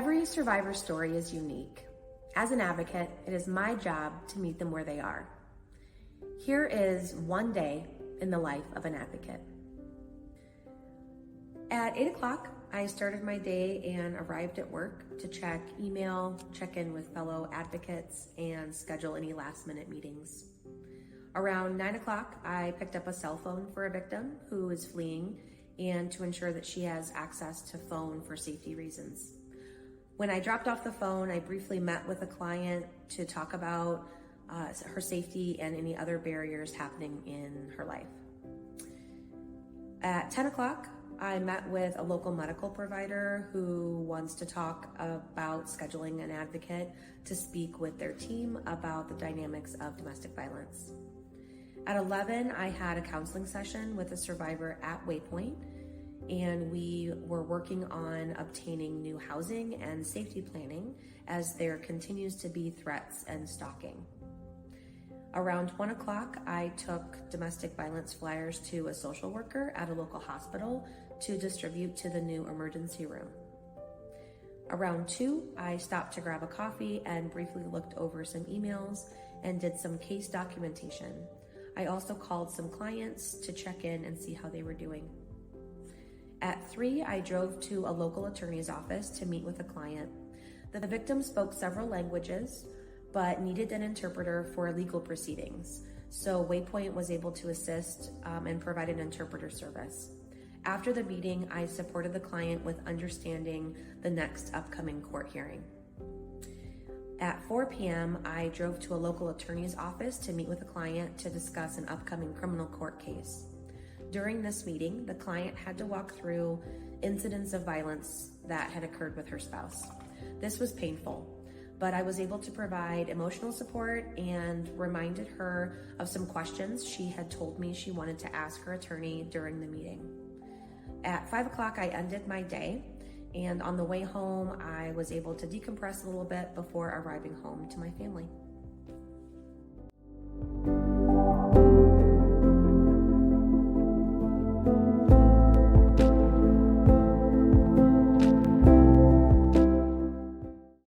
Every survivor story is unique. As an advocate, it is my job to meet them where they are. Here is one day in the life of an advocate. At 8 o'clock, I started my day and arrived at work to check email, check in with fellow advocates, and schedule any last-minute meetings. Around 9 o'clock, I picked up a cell phone for a victim who is fleeing and to ensure that she has access to phone for safety reasons. When I dropped off the phone, I briefly met with a client to talk about her safety and any other barriers happening in her life. At 10 o'clock, I met with a local medical provider who wants to talk about scheduling an advocate to speak with their team about the dynamics of domestic violence. At 11, I had a counseling session with a survivor at Waypoint, and we were working on obtaining new housing and safety planning as there continues to be threats and stalking. Around 1 o'clock, I took domestic violence flyers to a social worker at a local hospital to distribute to the new emergency room. Around 2, I stopped to grab a coffee and briefly looked over some emails and did some case documentation. I also called some clients to check in and see how they were doing. At 3, I drove to a local attorney's office to meet with a client. The victim spoke several languages, but needed an interpreter for legal proceedings. So Waypoint was able to assist and provide an interpreter service. After the meeting, I supported the client with understanding the next upcoming court hearing. At 4 p.m., I drove to a local attorney's office to meet with a client to discuss an upcoming criminal court case. During this meeting, the client had to walk through incidents of violence that had occurred with her spouse. This was painful, but I was able to provide emotional support and reminded her of some questions she had told me she wanted to ask her attorney during the meeting. At 5 o'clock, I ended my day, and on the way home, I was able to decompress a little bit before arriving home to my family.